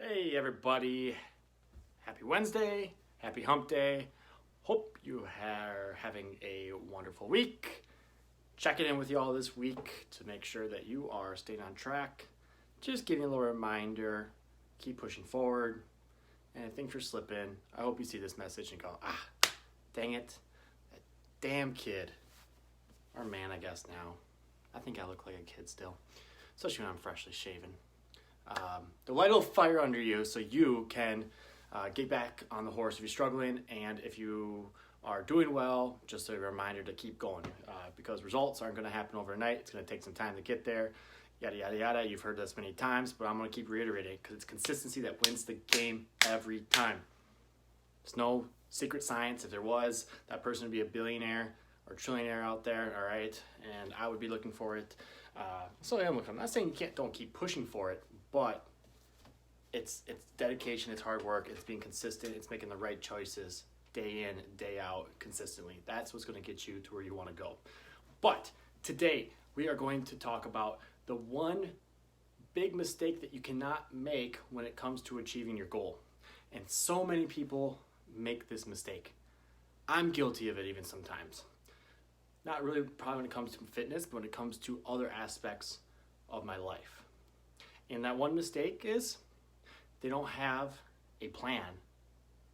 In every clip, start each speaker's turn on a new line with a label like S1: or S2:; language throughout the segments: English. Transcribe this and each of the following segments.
S1: Hey everybody, happy Wednesday, happy hump day. Hope you are having a wonderful week. Checking in with you all this week to make sure that you are staying on track. Just giving you a little reminder, keep pushing forward. And if things are slipping, I hope you see this message and go, dang it, that damn kid. Or man, I guess now. I think I look like a kid still, especially when I'm freshly shaven. The light will fire under you so you can get back on the horse if you're struggling, and if you are doing well, just a reminder to keep going because results aren't going to happen overnight. It's going to take some time to get there, yada yada yada. You've heard this many times, but I'm going to keep reiterating because it's consistency that wins the game every time. There's no secret science. If there was, that person would be a billionaire or trillionaire out there, all right, and I would be looking for it. So I'm not saying don't keep pushing for it, but it's dedication, it's hard work, it's being consistent, it's making the right choices day in, day out, consistently. That's what's going to get you to where you want to go. But today we are going to talk about the one big mistake that you cannot make when it comes to achieving your goal. And so many people make this mistake. I'm guilty of it even sometimes. Not really probably when it comes to fitness, but when it comes to other aspects of my life. And that one mistake is they don't have a plan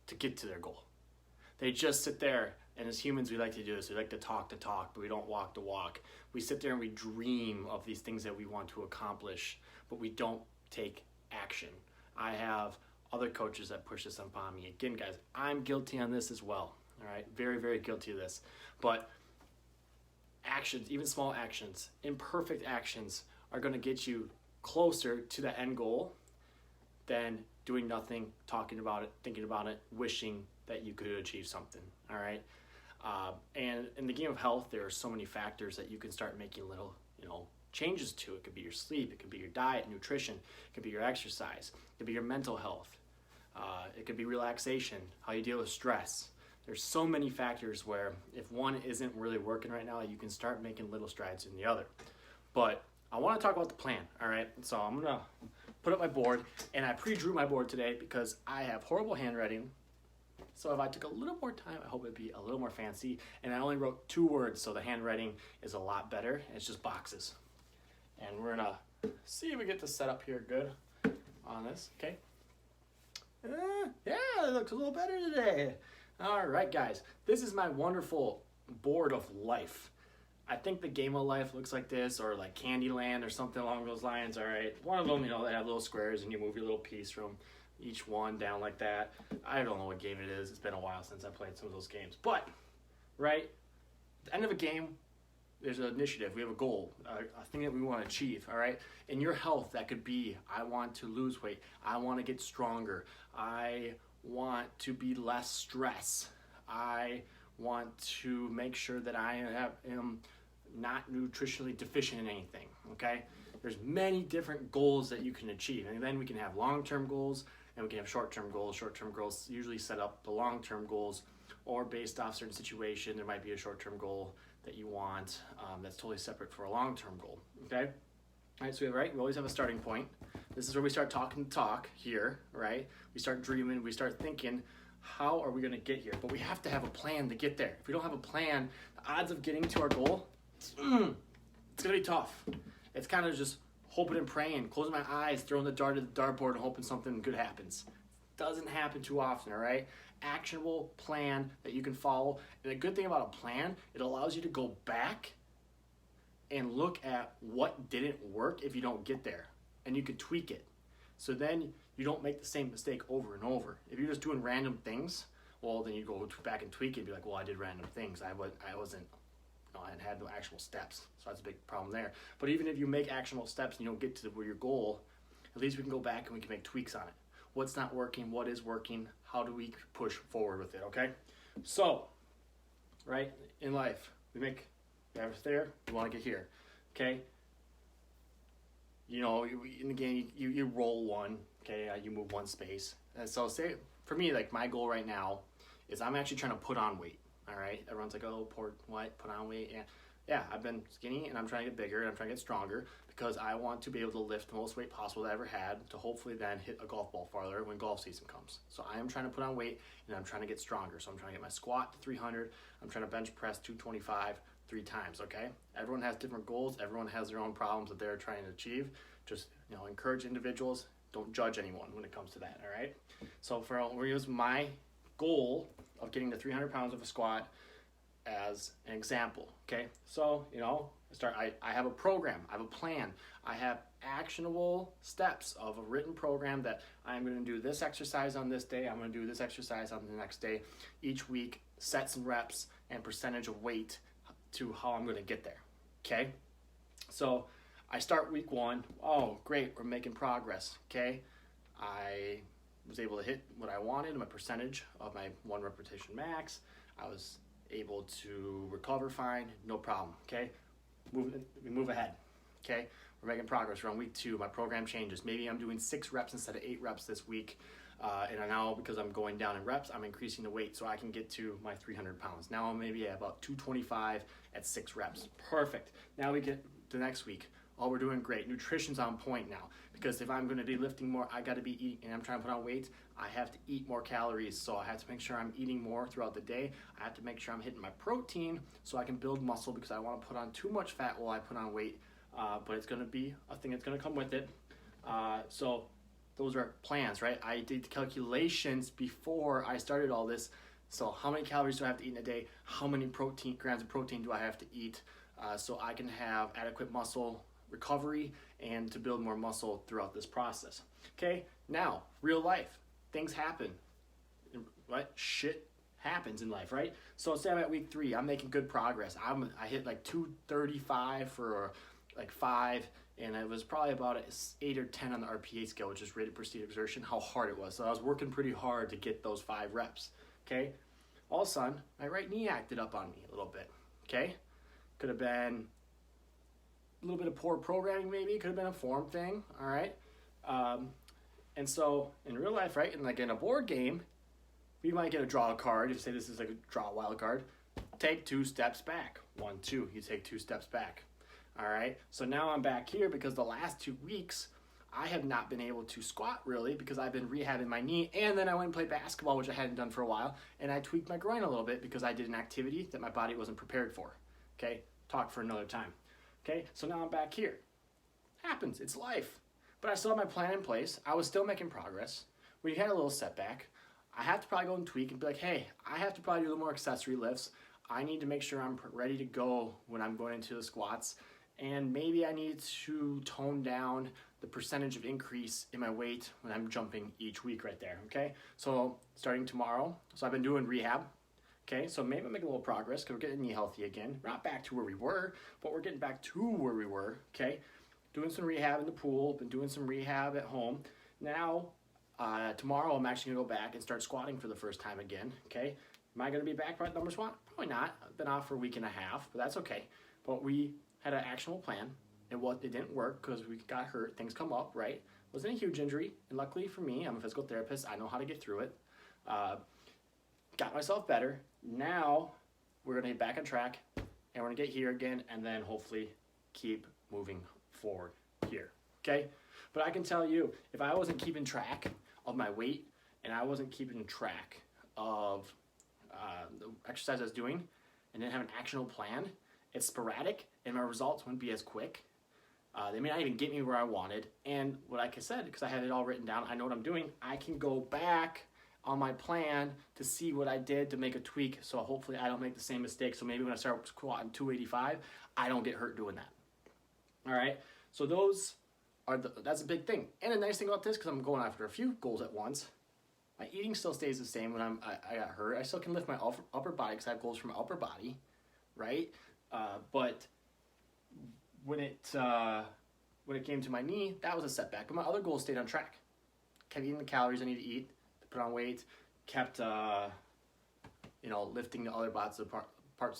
S1: to get to their goal. They just sit there, and as humans, we like to do this. We like to talk, but we don't walk the walk. We sit there and we dream of these things that we want to accomplish, but we don't take action. I have other coaches that push this upon me. Again, guys, I'm guilty on this as well. All right, very, very guilty of this. But actions, even small actions, imperfect actions, are going to get you closer to the end goal than doing nothing, talking about it, thinking about it, wishing that you could achieve something. All right. And in the game of health, there are so many factors that you can start making little, changes to. It could be your sleep, it could be your diet, nutrition, it could be your exercise, it could be your mental health, it could be relaxation, how you deal with stress. There's so many factors where if one isn't really working right now, you can start making little strides in the other. But I want to talk about the plan, all right? So I'm going to put up my board, and I pre-drew my board today because I have horrible handwriting. So if I took a little more time, I hope it'd be a little more fancy. And I only wrote 2 words, so the handwriting is a lot better. It's just boxes. And we're going to see if we get this set up here good on this, okay? Yeah, it looks a little better today. All right, guys, this is my wonderful board of life. I think the game of life looks like this, or like Candyland or something along those lines, all right? One of them, they have little squares and you move your little piece from each one down like that. I don't know what game it is. It's been a while since I played some of those games. But, right, at the end of a game, there's an initiative. We have a goal, a thing that we want to achieve, all right? In your health, that could be, I want to lose weight. I want to get stronger. I want to be less stress. I want to make sure that I am not nutritionally deficient in anything, okay? There's many different goals that you can achieve. And then we can have long-term goals and we can have short-term goals. Short-term goals usually set up the long-term goals, or based off certain situation, there might be a short-term goal that you want that's totally separate for a long-term goal, okay? All right, so we always have a starting point. This is where we start talking the talk here, right? We start dreaming, we start thinking, how are we gonna get here? But we have to have a plan to get there. If we don't have a plan, the odds of getting to our goal, it's gonna be tough. It's kind of just hoping and praying, closing my eyes, throwing the dart at the dartboard and hoping something good happens. Doesn't happen too often, all right? Actionable plan that you can follow. And the good thing about a plan, it allows you to go back and look at what didn't work if you don't get there. And you could tweak it. So then you don't make the same mistake over and over. If you're just doing random things, well, then you go back and tweak it and be like, well, I did random things. I had no actual steps. So that's a big problem there. But even if you make actionable steps and you don't get to your goal, at least we can go back and we can make tweaks on it. What's not working? What is working? How do we push forward with it, okay? So, right, in life, we have it there, we want to get here, okay? In the game, you roll one, okay? You move one space. And so say, for me, like my goal right now is I'm actually trying to put on weight, all right? Everyone's like, oh, put on weight, yeah. I've been skinny and I'm trying to get bigger and I'm trying to get stronger because I want to be able to lift the most weight possible that I ever had to hopefully then hit a golf ball farther when golf season comes. So I am trying to put on weight and I'm trying to get stronger. So I'm trying to get my squat to 300. I'm trying to bench press 225 3 times, okay? Everyone has different goals. Everyone has their own problems that they're trying to achieve. Just, encourage individuals. Don't judge anyone when it comes to that, all right? So we'll use my goal of getting to 300 pounds of a squat as an example, okay? So, I have a program, I have a plan, I have actionable steps of a written program that I'm going to do this exercise on this day, I'm going to do this exercise on the next day, each week, sets and reps and percentage of weight to how I'm going to get there, okay? So I start week 1, oh great, we're making progress, okay? I was able to hit what I wanted, my percentage of my 1 repetition max, I was able to recover fine, no problem, okay? We move ahead, okay? We're making progress. We're on week 2. My program changes. Maybe I'm doing 6 reps instead of 8 reps this week. And now, because I'm going down in reps, I'm increasing the weight so I can get to my 300 pounds. Now I'm maybe at about 225 at 6 reps. Perfect. Now we get to next week. Oh, we're doing great. Nutrition's on point now. Because if I'm going to be lifting more, I got to be eating, and I'm trying to put on weight, I have to eat more calories. So I have to make sure I'm eating more throughout the day. I have to make sure I'm hitting my protein so I can build muscle, because I want to put on too much fat while I put on weight. But it's going to be a thing that's going to come with it. So those are plans, right? I did calculations before I started all this. So how many calories do I have to eat in a day? How many grams of protein do I have to eat so I can have adequate muscle recovery and to build more muscle throughout this process. Okay, now, real life. Things happen. What? Shit happens in life, right? So say I'm at week 3, I'm making good progress. I hit like 235 for like 5, and it was probably about 8 or 10 on the RPA scale, which is rated perceived exertion, how hard it was. So I was working pretty hard to get those 5 reps, okay? All of a sudden, my right knee acted up on me a little bit, okay? Could have been a little bit of poor programming maybe, could have been a form thing, all right? And so in real life, right, and like in a board game, we might get a draw card. You say this is like a draw wild card. Take 2 steps back. 1, 2, you take 2 steps back. All right, so now I'm back here because the last 2 weeks, I have not been able to squat really because I've been rehabbing my knee, and then I went and played basketball, which I hadn't done for a while, and I tweaked my groin a little bit because I did an activity that my body wasn't prepared for. Okay, talk for another time. Okay, so now I'm back here. Happens, it's life. But I still have my plan in place. I was still making progress. We had a little setback. I have to probably go and tweak and be like, hey, I have to probably do a little more accessory lifts. I need to make sure I'm ready to go when I'm going into the squats. And maybe I need to tone down the percentage of increase in my weight when I'm jumping each week right there, okay? So starting tomorrow, so I've been doing rehab. Okay, so maybe I'm making a little progress because we're getting knee healthy again. We're not back to where we were, but we're getting back to where we were, okay? Doing some rehab in the pool, been doing some rehab at home. Now, tomorrow I'm actually gonna go back and start squatting for the first time again, okay? Am I gonna be back by number squat? Probably not. I've been off for a week and a half, but that's okay. But we had an actionable plan, and it didn't work because we got hurt, things come up, right? Wasn't a huge injury, and luckily for me, I'm a physical therapist, I know how to get through it. Got myself better. Now we're gonna get back on track and we're gonna get here again and then hopefully keep moving forward here, okay? But I can tell you, if I wasn't keeping track of my weight and I wasn't keeping track of the exercise I was doing and didn't have an actionable plan, it's sporadic and my results wouldn't be as quick. They may not even get me where I wanted. And like I said, because I had it all written down, I know what I'm doing, I can go back on my plan to see what I did to make a tweak, so hopefully I don't make the same mistake. So maybe when I start squatting 285, I don't get hurt doing that. All right, so that's a big thing. And the nice thing about this, because I'm going after a few goals at once, my eating still stays the same when I got hurt. I still can lift my upper body because I have goals for my upper body, right? But when it came to my knee, that was a setback. But my other goals stayed on track. Kept eating the calories I need to eat, put on weight, kept lifting the other parts of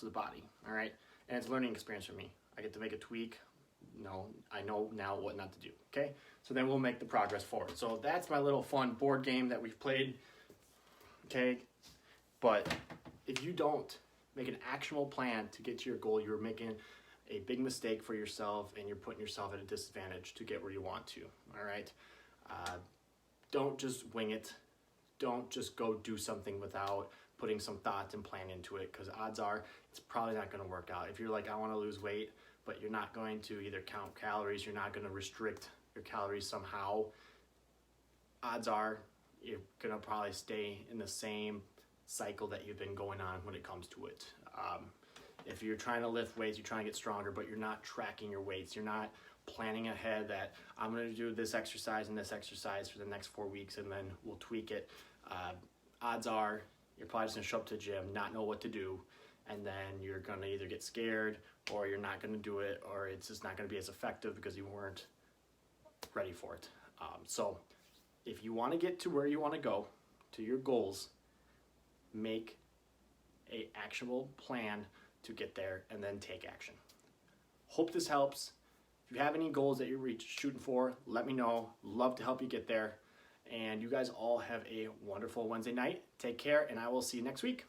S1: the body, all right? And it's a learning experience for me. I get to make a tweak. I know now what not to do, okay? So then we'll make the progress forward. So that's my little fun board game that we've played, okay? But if you don't make an actionable plan to get to your goal, you're making a big mistake for yourself and you're putting yourself at a disadvantage to get where you want to. All right. Don't just wing it. Don't just go do something without putting some thought and plan into it, because odds are it's probably not going to work out. If you're like, I want to lose weight, but you're not going to either count calories, you're not going to restrict your calories somehow, odds are you're going to probably stay in the same cycle that you've been going on when it comes to it. If you're trying to lift weights, you're trying to get stronger, but you're not tracking your weights, you're not planning ahead that I'm going to do this exercise and this exercise for the next 4 weeks and then we'll tweak it, odds are you're probably just going to show up to the gym, not know what to do, and then you're going to either get scared or you're not going to do it, or it's just not going to be as effective because you weren't ready for it. So if you want to get to where you want to go, to your goals, make a actionable plan to get there and then take action. Hope this helps. If you have any goals that you're shooting for, let me know. Love to help you get there. And you guys all have a wonderful Wednesday night. Take care, and I will see you next week.